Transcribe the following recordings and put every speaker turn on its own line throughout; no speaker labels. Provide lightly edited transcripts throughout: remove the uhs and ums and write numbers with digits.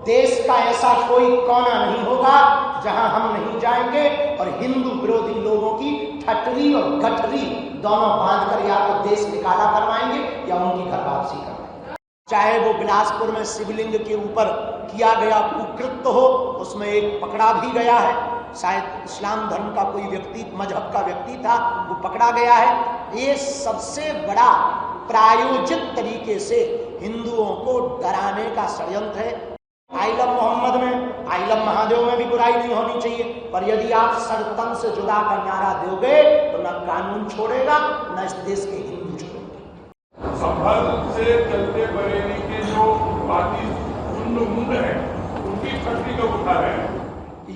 देश का ऐसा कोई कोना नहीं होगा जहां हम नहीं जाएंगे और हिंदू विरोधी लोगों की ठटरी और गठरी दोनों बांधकर या तो देश निकाला करवाएंगे या उनकी घर वापसी करवाएंगे। चाहे वो बिलासपुर में शिवलिंग के ऊपर किया गया कुकृत्य हो, उसमें एक पकड़ा भी गया है, शायद इस्लाम धर्म का कोई व्यक्ति, मजहब का व्यक्ति था, वो पकड़ा गया है। ये सबसे बड़ा प्रायोजित तरीके से हिंदुओं को डराने का षड्यंत्र है। आइलम मोहम्मद में, आइलम महादेव में भी बुराई नहीं होनी चाहिए, पर यदि आप सरतन से जुदा का नारा दोगे तो न कानून छोड़ेगा न इस देश के हिंदू छोड़ेंगे।
संभल से चलते बरेली के जो बाकी मुंड है उनकी छठी कब उठा रहे हैं?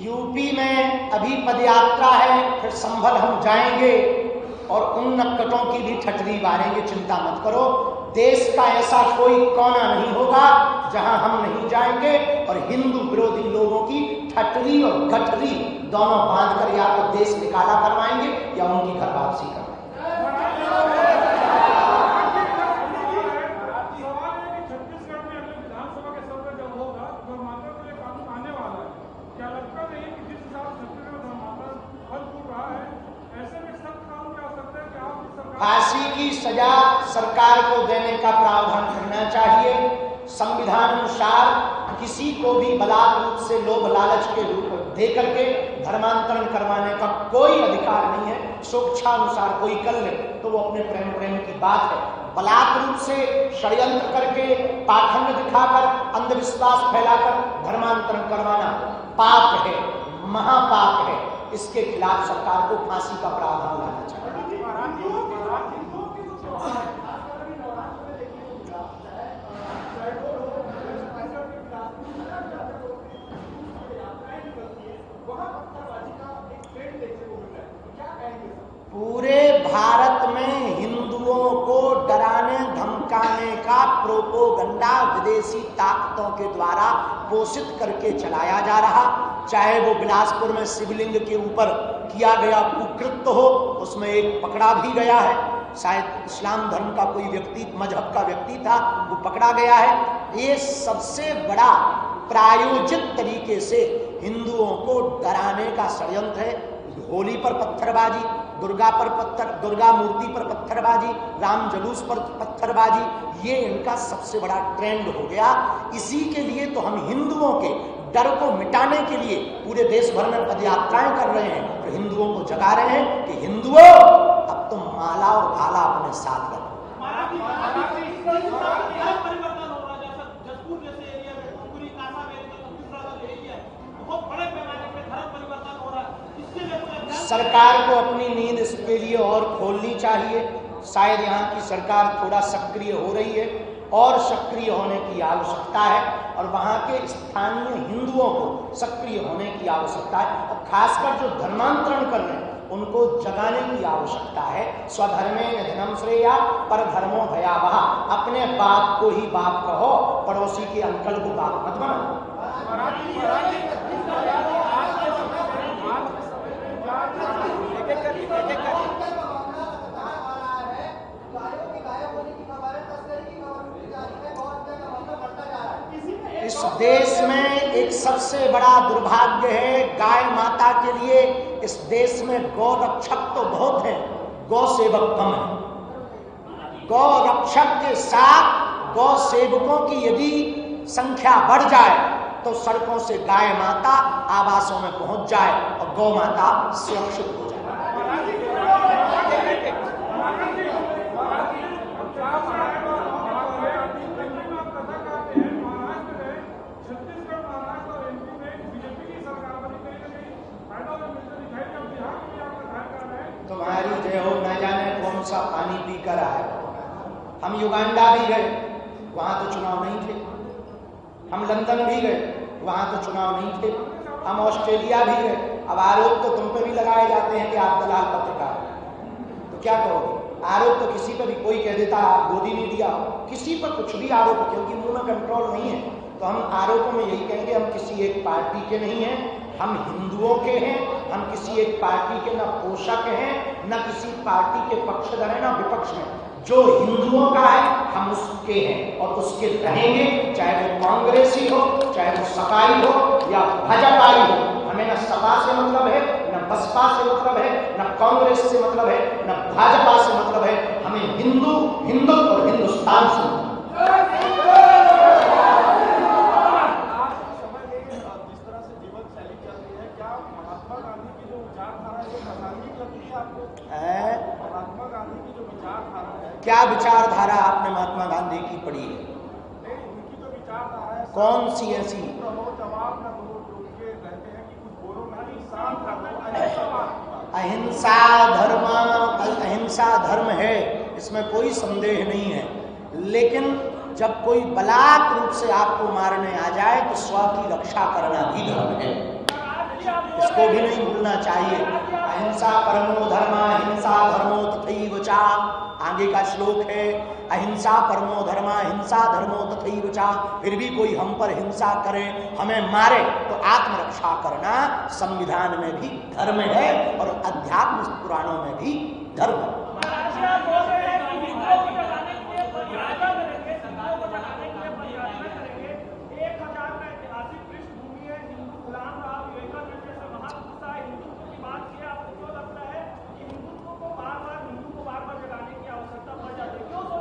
यूपी में अभी पदयात्रा है, फिर संभल हम जाएंगे और उन नक्कटों की भी ठटरी मारेंगे, चिंता मत करो। देश का ऐसा कोई कोना नहीं होगा जहां हम नहीं जाएंगे और हिंदू विरोधी लोगों की ठटरी और गठरी दोनों बांधकर या तो देश निकाला करवाएंगे या उनकी घर वापसी करवाएंगे। फांसी की सजा सरकार को देने का प्रावधान करना चाहिए। संविधान अनुसार किसी को भी बलात् रूप से लोभ लालच के रूप दे करके धर्मांतरण करवाने का कोई अधिकार नहीं है। स्वेच्छानुसार कोई कर ले तो वो अपने प्रेम की बात है। बलात् रूप से षड्यंत्र करके, पाखंड दिखाकर, अंधविश्वास फैलाकर धर्मांतरण करवाना पाप है, महापाप है। इसके खिलाफ सरकार को फांसी का प्रावधान लाना चाहिए। पूरे भारत में हिंदुओं को डराने धमकाने का प्रोपोगंडा विदेशी ताकतों के द्वारा पोषित करके चलाया जा रहा। चाहे वो बिलासपुर में शिवलिंग के ऊपर किया गया कुकृत्य हो, उसमें एक पकड़ा भी गया है, शायद इस्लाम धर्म का कोई व्यक्ति, मजहब का व्यक्ति था, वो पकड़ा गया है। ये सबसे बड़ा प्रायोजित तरीके से हिंदुओं को डराने का षड्यंत्र है। होली पर पत्थरबाजी, दुर्गा मूर्ति पर पत्थरबाजी, राम जुलूस पर पत्थरबाजी, ये इनका सबसे बड़ा ट्रेंड हो गया। इसी के लिए तो हम हिंदुओं के डर को मिटाने के लिए पूरे देश भर में पदयात्राएं कर रहे हैं और हिंदुओं को जगा रहे हैं कि हिंदुओं अब तुम माला और भाला अपने साथ रखो। सरकार को अपनी नींद इसके लिए और खोलनी चाहिए। शायद यहाँ की सरकार थोड़ा सक्रिय हो रही है और सक्रिय होने की आवश्यकता है और वहाँ के स्थानीय हिंदुओं को सक्रिय होने की आवश्यकता है और खासकर जो धर्मांतरण कर रहे हैं उनको जगाने की आवश्यकता है। स्वधर्मे निधनम श्रेया परधर्मो भयावह। अपने बाप को ही बाप कहो, पड़ोसी के अंकल को बाप मत बनाओ। इस देश में एक सबसे बड़ा दुर्भाग्य है गाय माता के लिए। इस देश में गौ रक्षक तो बहुत है, गौ सेवक कम है। गौ रक्षक के साथ गौ सेवकों की यदि संख्या बढ़ जाए तो सड़कों से गाय माता आवासों में पहुंच जाए और गौ माता सुरक्षित हो जाए। तुम्हारी जय हो, न जाने कौन सा पानी पीकर आए। हम युगांडा भी गए, वहां तो चुनाव नहीं थे। हम लंदन भी गए, वहां तो चुनाव नहीं थे। हम ऑस्ट्रेलिया भी गए। अब आरोप तो तुम पे भी लगाए जाते हैं कि आप दलाल पत्रकार, तो क्या करोगे? आरोप तो किसी पर भी कोई कह देता है आप गोदी नहीं दिया, किसी पर कुछ भी आरोप, क्योंकि मुंह में कंट्रोल नहीं है। तो हम आरोपों में यही कहेंगे हम किसी एक पार्टी के नहीं हैं, हम हिंदुओं के हैं। हम किसी एक पार्टी के न पोषक हैं, न किसी पार्टी के पक्षधर हैं, न विपक्ष में। जो हिंदुओं का है हम उसके हैं और उसके रहेंगे, चाहे वो कांग्रेसी हो, चाहे वो सपा बसपाई हो या भाजपाई हो, हमें न सपा से मतलब है, न बसपा से मतलब है, न कांग्रेस से मतलब है, न भाजपा से मतलब है, हमें हिंदू, हिंदू और हिंदुस्तान से मतलब है।
महात्मा गांधी की जो विचारधारा है,
क्या विचारधारा आपने महात्मा गांधी की पढ़ी है?
उनकी जो विचारधारा है,
कौन सी ऐसी?
जवाब न दो, जो के कहते हैं कि कुछ बोलो नहीं, शांत रहो,
अहिंसा धर्म, अहिंसा धर्म है, इसमें कोई संदेह नहीं है, लेकिन जब कोई बलात् रूप से आपको मारने आ जाए तो स्व की रक्षा करना भी धर्म है, इसको भी नहीं भूलना चाहिए। अहिंसा परमो धर्म, हिंसा धर्मो तथैव च, आगे का श्लोक है, अहिंसा परमो धर्म, हिंसा धर्मो तथैव च। फिर भी कोई हम पर हिंसा करे, हमें मारे, तो आत्मरक्षा करना संविधान में भी धर्म है और अध्यात्म पुराणों में भी धर्म है।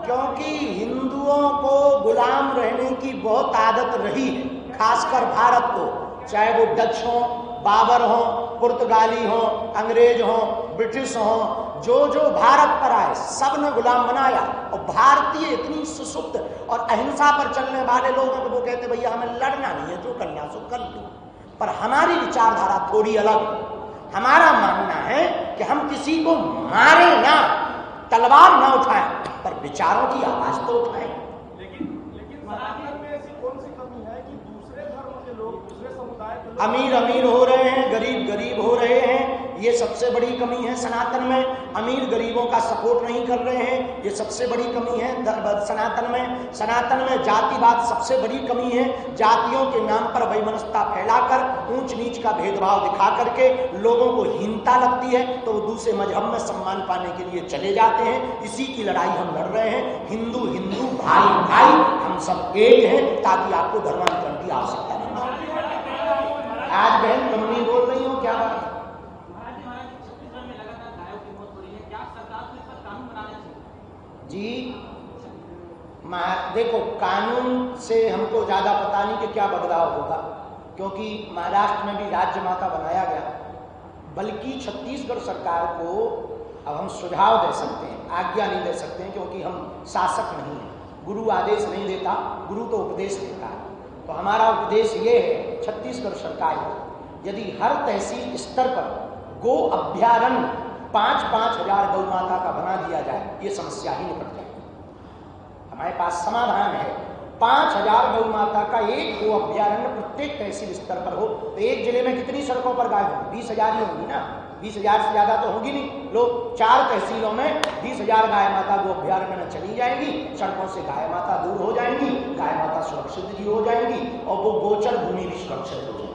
क्योंकि हिंदुओं को गुलाम रहने की बहुत आदत रही है, खासकर भारत को, चाहे वो डच हो, बाबर हो, पुर्तगाली हो, अंग्रेज हो, ब्रिटिश हो, जो जो भारत पर आए सब ने गुलाम बनाया। और भारतीय इतनी सुसुप्त और अहिंसा पर चलने वाले लोग हैं, तो वो कहते भैया हमें लड़ना नहीं है, जो करना सो कर लो। पर हमारी विचारधारा थोड़ी अलग है। हमारा मानना है कि हम किसी को मारे ना, तलवार ना उठाएं, पर विचारों की आवाज तो उठाएं।
लेकिन सनातन में ऐसी कौन सी कमी है कि दूसरे धर्म के लोग, दूसरे समुदाय के लोग
अमीर अमीर हो रहे हैं, गरीब गरीब हो रहे हैं, ये सबसे बड़ी कमी है सनातन में। अमीर गरीबों का सपोर्ट नहीं कर रहे हैं, ये सबसे बड़ी कमी है सनातन में। सनातन में जातिवाद सबसे बड़ी कमी है। जातियों के नाम पर वैमनस्यता फैलाकर, ऊंच नीच का भेदभाव दिखा करके लोगों को हीनता लगती है, तो वो दूसरे मजहब में सम्मान पाने के लिए चले जाते हैं। इसी की लड़ाई हम लड़ रहे हैं। हिंदू हिंदू, भाई भाई, हम सब एक हैं, ताकि आपको धर्मांतरण की आवश्यकता नहीं। आज बहन तुम नहीं बोल रही हो, क्या बात? जी देखो, कानून से हमको ज्यादा पता नहीं कि क्या बदलाव होगा, क्योंकि महाराष्ट्र में भी राज्य माता बनाया गया, बल्कि छत्तीसगढ़ सरकार को अब हम सुझाव दे सकते हैं, आज्ञा नहीं दे सकते हैं, क्योंकि हम शासक नहीं हैं। गुरु आदेश नहीं देता, गुरु तो उपदेश देता है। तो हमारा उपदेश ये है छत्तीसगढ़ सरकार को, यदि हर तहसील स्तर पर गो अभ्यारण्य 5-5 हजार गौ माता का बना दिया जाए, ये समस्या ही निपट जाए। हमारे पास समाधान है। 5000 गौ माता का एक गो अभ्यारण्य प्रत्येक तहसील स्तर पर हो, तो एक जिले में कितनी सड़कों पर गाय होगी? 20,000 ही होगी ना, 20,000 से ज्यादा तो होगी नहीं। लोग 4 तहसीलों में 20,000 गाय माता गो अभ्यारण्य में चली जाएंगी, सड़कों से गाय माता दूर हो जाएंगी, गाय माता सुरक्षित भी हो जाएंगी और वो गोचर भूमि भी सुरक्षित हो जाएगी।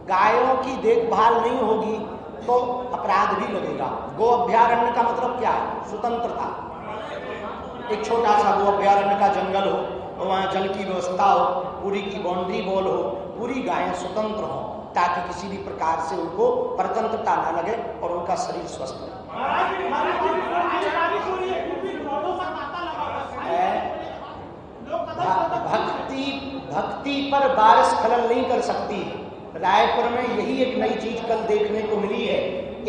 गायों की देखभाल नहीं होगी तो अपराध भी लगेगा। गो अभ्यारण्य का मतलब क्या है? स्वतंत्रता। एक छोटा सा गो अभ्यारण्य का जंगल हो, और वहाँ जल की व्यवस्था हो, पूरी की बाउंड्री वॉल हो, पूरी गायें स्वतंत्र हो, ताकि किसी भी प्रकार से उनको परतंत्रता न लगे और उनका शरीर स्वस्थ रहे। भक्ति पर बारिश खलल नहीं कर सकती। रायपुर में यही एक नई चीज कल देखने को मिली है।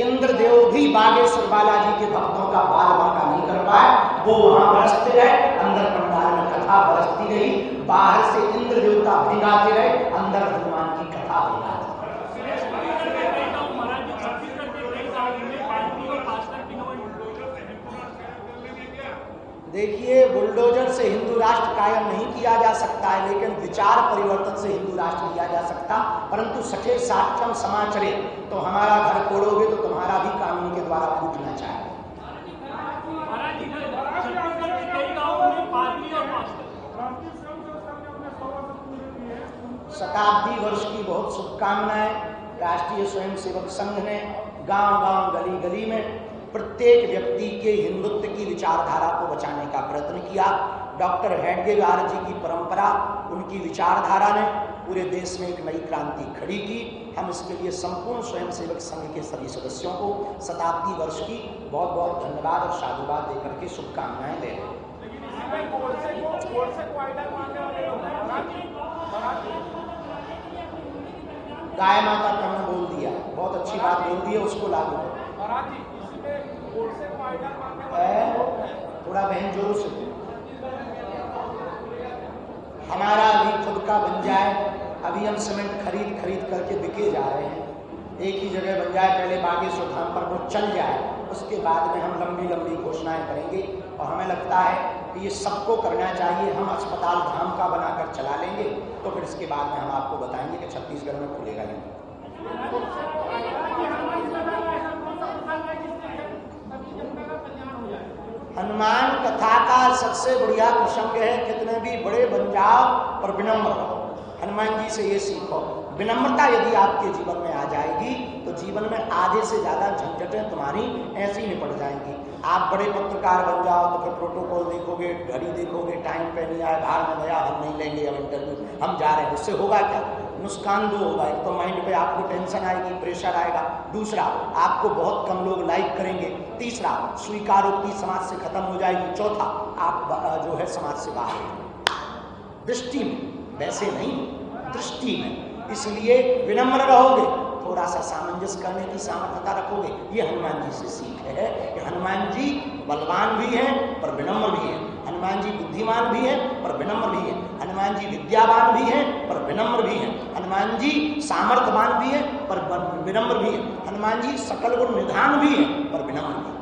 इंद्रदेव भी बागेश्वर बालाजी के भक्तों का बाल बांका नहीं कर पाए। वो वहां बरसते रहे, अंदर पंडाल में कथा बरसती रही, बाहर से इंद्र देवता भिगाते रहे, अंदर हनुमान की कथा भिगाती। देखिए, बुलडोजर से हिंदू राष्ट्र कायम नहीं किया जा सकता है, लेकिन विचार परिवर्तन से हिंदू राष्ट्र किया जा सकता। परंतु सठे साठम समाचरे, तो हमारा घर फोड़ोगे तो तुम्हारा भी कानून के द्वारा फूटना चाहिए। शताब्दी वर्ष की बहुत शुभकामनाएं। राष्ट्रीय स्वयंसेवक संघ ने गांव-गांव, गली-गली में प्रत्येक व्यक्ति के हिंदुत्व की विचारधारा को बचाने का प्रयत्न किया। डॉक्टर हेडगेवार जी की परंपरा, उनकी विचारधारा ने पूरे देश में एक नई क्रांति खड़ी की। हम इसके लिए संपूर्ण स्वयंसेवक संघ के सभी सदस्यों को शताब्दी वर्ष की बहुत बहुत धन्यवाद और साधुवाद देकर के शुभकामनाएं दे रहे हैं। गाय माता का हमने बोल दिया, बहुत अच्छी बात बोल दी है, उसको लागू थोड़ा बहन जोर से। हमारा अभी खुद का बन जाए, अभी हम सीमेंट खरीद करके बिके जा रहे हैं। एक ही जगह बन जाए, पहले बागेश्वर धाम पर वो चल जाए, उसके बाद में हम लंबी लंबी घोषणाएं करेंगे। और हमें लगता है कि ये सबको करना चाहिए। हम अस्पताल धाम का बनाकर चला लेंगे, तो फिर इसके बाद में हम आपको बताएंगे कि छत्तीसगढ़ में खुलेगा ही। हनुमान कथा का सबसे बढ़िया प्रसंग है, कितने भी बड़े बन जाओ पर विनम्र रहो। हनुमान जी से ये सीखो, विनम्रता यदि आपके जीवन में आ जाएगी तो जीवन में आधे से ज्यादा झंझटें तुम्हारी ऐसी ही निपट जाएंगी। आप बड़े पत्रकार बन जाओ तो फिर प्रोटोकॉल देखोगे, घड़ी देखोगे, टाइम पे नहीं आया, बाहर में गया, हम नहीं लेंगे अब इंटरव्यू, हम जा रहे हैं। उससे होगा क्या? नुकसान दो होगा। एक तो माइंड पे आपको टेंशन आएगी, प्रेशर आएगा। दूसरा, आपको बहुत कम लोग लाइक करेंगे। तीसरा, स्वीकारोक्ति समाज से खत्म हो जाएगी। चौथा, आप जो है समाज से बाहर दृष्टि में, वैसे नहीं दृष्टि में। इसलिए विनम्र रहोगे, थोड़ा सा सामंजस्य करने की सामर्थ्यता रखोगे। ये हनुमान जी से सीख है कि हनुमान जी बलवान भी हैं पर विनम्र भी हैं। हनुमान जी बुद्धिमान भी हैं पर विनम्र भी हैं। हनुमान जी विद्यावान भी हैं पर विनम्र भी हैं। हनुमान जी सामर्थ्यवान भी हैं पर विनम्र भी हैं। हनुमान जी सकल गुण निधान भी हैं पर विनम्र भी हैं।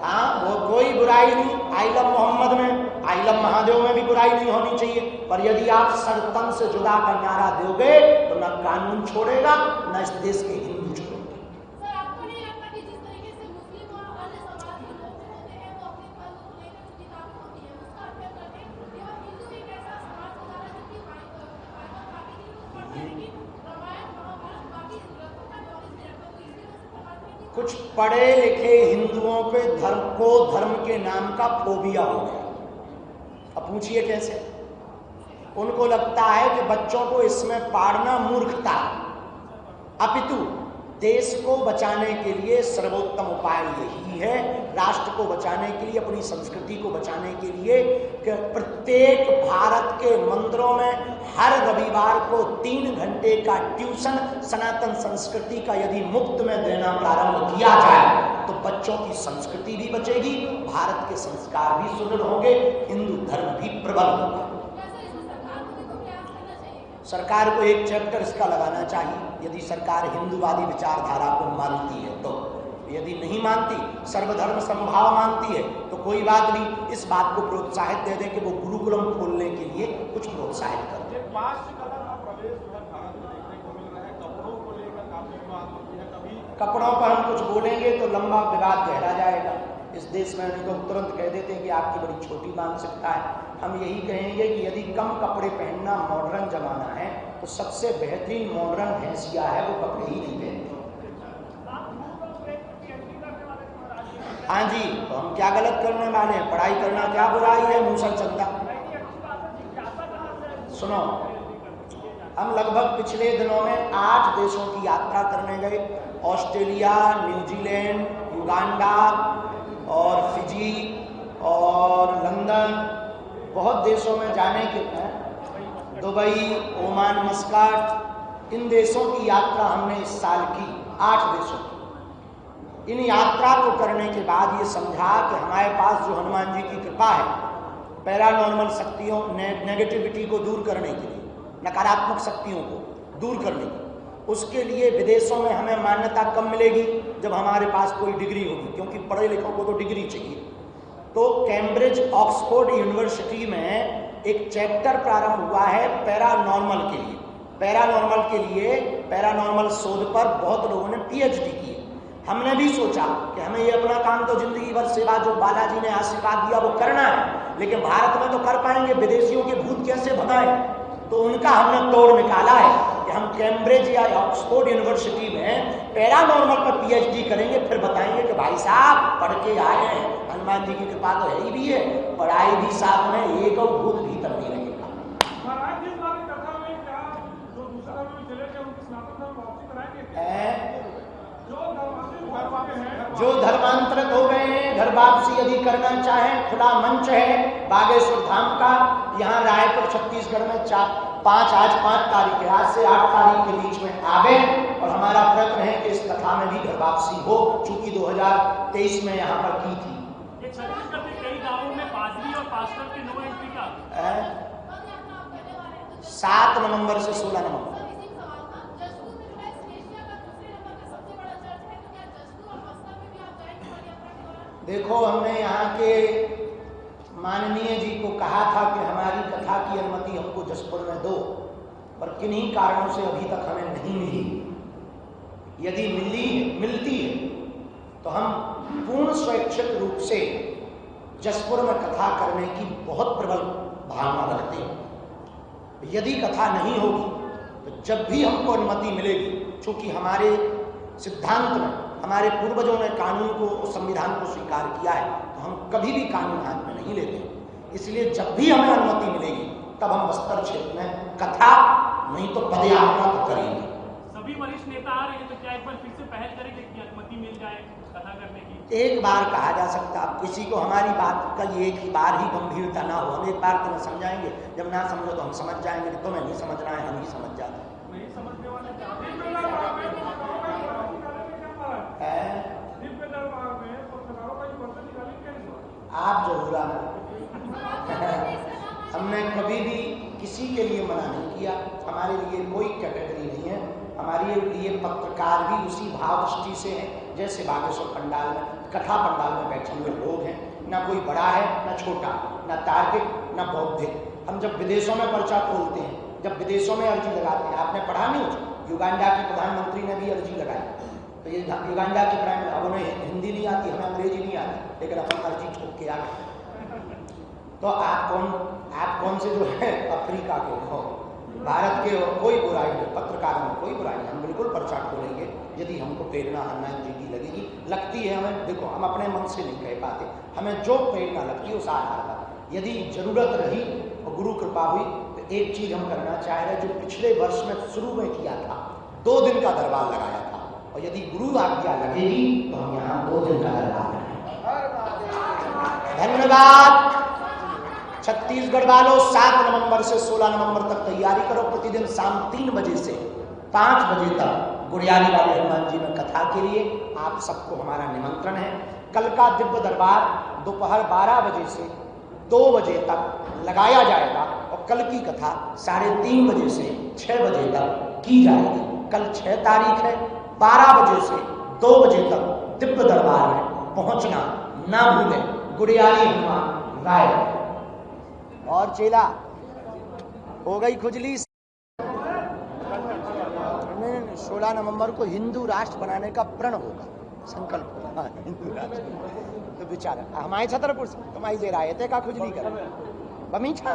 हाँ, वो कोई बुराई नहीं। आई लव मोहम्मद में, आई लव महादेव में भी बुराई नहीं होनी चाहिए। पर यदि आप सरतन से जुदा का नारा दोगे तो न कानून छोड़ेगा, न इस देश के हिंदू छोड़ेंगे।
सर, आपको नहीं लगता कि जिस तरीके से मुस्लिम और अन्य समाज के लोग होते हैं वो अपने धर्म को लेकर जो किताबें होती है उसका अध्ययन करते हैं, केवल हिंदू एक ऐसा समाज होता है जिसकी बाकी चीजों को पढ़ते हैं, लेकिन रामायण महाभारत बाकी ग्रंथों का नॉलेज नहीं रखते, तो इसलिए उसे पढ़ाते हैं।
कुछ पढ़े लिखे हिंदुओं पे धर्म के नाम का फोबिया हो गया। अब पूछिए कैसे? उनको लगता है कि बच्चों को इसमें पाढ़ना मूर्खता, अपितु देश को बचाने के लिए सर्वोत्तम उपाय यही है, राष्ट्र को बचाने के लिए, अपनी संस्कृति को बचाने के लिए, कि प्रत्येक भारत के मंदिरों में हर रविवार को 3 घंटे का ट्यूशन सनातन संस्कृति का यदि मुफ्त में देना प्रारंभ किया जाए तो बच्चों की संस्कृति भी बचेगी, भारत के संस्कार भी सुदृढ़ होंगे, हिंदू धर्म भी प्रबल होगा। सरकार को एक चैप्टर इसका लगाना चाहिए, यदि सरकार हिंदूवादी विचारधारा को मानती है तो। यदि नहीं मानती, सर्वधर्म समभाव मानती है तो कोई बात नहीं, इस बात को प्रोत्साहित दे दे कि वो गुरुकुलम खोलने के लिए कुछ प्रोत्साहित कर दे। कपड़ों पर हम कुछ बोलेंगे तो लंबा विवाद गहरा जाएगा इस देश में। नहीं तो तुरंत कह देते हैं कि आपकी बड़ी छोटी मानसिकता है। हम यही कहेंगे कि यदि कम कपड़े पहनना मॉडर्न जमाना है तो सबसे बेहतरीन मॉडर्न हैसिया है वो कपड़े ही नहीं पहनते। हाँ जी, तो हम क्या गलत करने वाले हैं? पढ़ाई करना क्या बुराई है? मूसल चंदा। सुनो, हम लगभग पिछले दिनों में 8 देशों की यात्रा करने गए। ऑस्ट्रेलिया, न्यूजीलैंड, युगांडा और फिजी और लंदन, बहुत देशों में जाने के लिए, दुबई, ओमान, मस्कट, इन देशों की यात्रा हमने इस साल की, 8 देशों की। इन यात्रा को करने के बाद ये समझा कि हमारे पास जो हनुमान जी की कृपा है, पैरानॉर्मल शक्तियों, नेगेटिविटी को दूर करने के लिए, नकारात्मक शक्तियों को दूर करने के लिए, उसके लिए विदेशों में हमें मान्यता कम मिलेगी जब हमारे पास कोई डिग्री होगी, क्योंकि पढ़े लिखों को तो डिग्री चाहिए। तो कैम्ब्रिज ऑक्सफोर्ड यूनिवर्सिटी में एक चैप्टर प्रारंभ हुआ है पैरानॉर्मल के लिए। पैरानॉर्मल के लिए, पैरानॉर्मल शोध पर बहुत लोगों ने पीएचडी की है। हमने भी सोचा कि हमें ये अपना काम तो जिंदगी भर सेवा जो बालाजी ने आशीर्वाद दिया वो करना है, लेकिन भारत में तो कर पाएंगे, विदेशियों के भूत कैसे भगाएं? तो उनका हमने तोड़ निकाला है कि हम कैम्ब्रिज या ऑक्सफोर्ड यूनिवर्सिटी में पैरानॉर्मल पर पीएचडी करेंगे, फिर बताएंगे कि भाई साहब पढ़ के आए हैं, हनुमान जी की कृपा तो है ही भी है, पढ़ाई भी साथ में, एक और भूत भीतर नहीं रहेगा।
महाराज जिस बार कथा में क्या जो दूसरा धर्म में चले गए उनकी सनातन धर्म वापसी कराएंगे?
जो धर्मांतरित हो गए हैं, घर वापसी यदि करना चाहें, खुला मंच है बागेश्वर धाम का। यहाँ रायपुर छत्तीसगढ़ में आज 5 तारीख है, आज से 8 तारीख के बीच में आवे, और हमारा प्रयत्न है कि इस कथा में भी घर वापसी हो, चूंकि 2023 में यहाँ पर की थी।
छत्तीसगढ़ के कई गांवों में पादरी और पास्टर की नो एंट्री का
7 नवंबर से 16 नवंबर। देखो, हमने यहाँ के माननीय जी को कहा था कि हमारी कथा की अनुमति हमको जसपुर में दो, पर किन्हीं कारणों से अभी तक हमें नहीं मिली। यदि मिलती है तो हम पूर्ण स्वैच्छिक रूप से जसपुर में कथा करने की बहुत प्रबल भावना रखते हैं। यदि कथा नहीं होगी तो जब भी हमको अनुमति मिलेगी, चूंकि हमारे सिद्धांत में हमारे पूर्वजों ने कानून को, संविधान को स्वीकार किया है, तो हम कभी भी कानून हाथ में नहीं लेते। इसलिए जब भी हमें अनुमति मिलेगी तब हम बस्तर क्षेत्र में कथा नहीं तो पदयात्रा तो करेंगे।
सभी वरिष्ठ नेता आ रहे हैं, तो क्या एक बार फिर से पहल करेंगे कि अनुमति मिल जाए कथा करने की?
एक बार कहा जा सकता, अब किसी को हमारी बात का ये एक ही बार ही गंभीरता ना हो। हम एक बार तुम्हें समझाएंगे, जब ना समझो तो हम समझ जाएंगे कि तुम्हें नहीं समझना है, हम ही समझ जाते
नहीं समझने वाले
आप जरूर आना। हमने कभी भी किसी के लिए मना नहीं किया, हमारे लिए कोई कैटेगरी नहीं है। हमारे लिए पत्रकार भी उसी भाव दृष्टि से हैं जैसे बागेश्वर पंडाल में, कथा पंडाल में बैठे हुए लोग हैं। ना कोई बड़ा है ना छोटा, ना तार्किक ना बौद्धिक। हम जब विदेशों में पर्चा खोलते हैं, जब विदेशों में अर्जी लगाते हैं, आपने पढ़ा न्यूज, युगांडा के प्रधानमंत्री ने भी अर्जी लगाई। तो ये युगांडा के प्राइम, अब उन्हें हिंदी नहीं आती, हमें अंग्रेजी नहीं आती, लेकिन अपन अर्जी ठोक के आ गए। तो आप कौन से जो है अफ्रीका के हो, भारत के हो, कोई बुराई नहीं, पत्रकार में कोई बुराई नहीं। हम बिल्कुल पर्चा खोलेंगे यदि हमको प्रेरणा हनुमान जी की लगेगी, लगती है हमें। देखो, हम अपने मन से नहीं कह पाते, हमें जो प्रेरणा लगती है उस आधार पर यदि जरूरत रही और गुरु कृपा हुई तो एक चीज हम करना चाह रहे हैं, जो पिछले वर्ष में शुरू में किया था, 2 दिन का दरबार लगाया था, और यदि गुरु आज्ञा लगेगी तो हम यहाँ 2 दिन का दरबार लगाएंगे। धन्यवाद। छत्तीसगढ़ वालों, 7 नवंबर से 16 नवंबर तक तैयारी करो। प्रतिदिन शाम 3 बजे से 5 बजे तक गुड़ियाली वाले हनुमान जी में कथा के लिए आप सबको हमारा निमंत्रण है। कल का दिव्य दरबार दोपहर 12 बजे से 2 बजे तक लगाया जाएगा, और कल की कथा 3:30 बजे से 6 बजे तक की जाएगी। कल 6 तारीख है, 12 बजे से 2 बजे तक दिव्य दरबार में पहुंचना ना भूलें। गुड़ियाली हनुमान राय। और चेला हो गई खुजली। नहीं, 16 नवंबर को हिंदू राष्ट्र बनाने का प्रण होगा, संकल्प होगा हिंदू राष्ट्र। तो बेचारा हमारे छतरपुर से तुम आई दे रहा है का खुजली कर बमीछा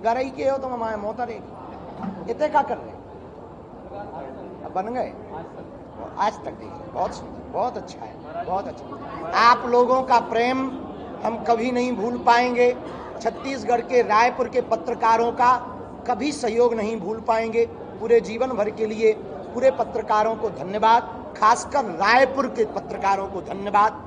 गरई के हो तुम, हमारे मोतर इतने का कर रहे बन गए। आज तक देखिए, बहुत अच्छा है, बहुत अच्छा। आप लोगों का प्रेम हम कभी नहीं भूल पाएंगे। छत्तीसगढ़ के रायपुर के पत्रकारों का कभी सहयोग नहीं भूल पाएंगे। पूरे जीवन भर के लिए पूरे पत्रकारों को धन्यवाद, खासकर रायपुर के पत्रकारों को धन्यवाद।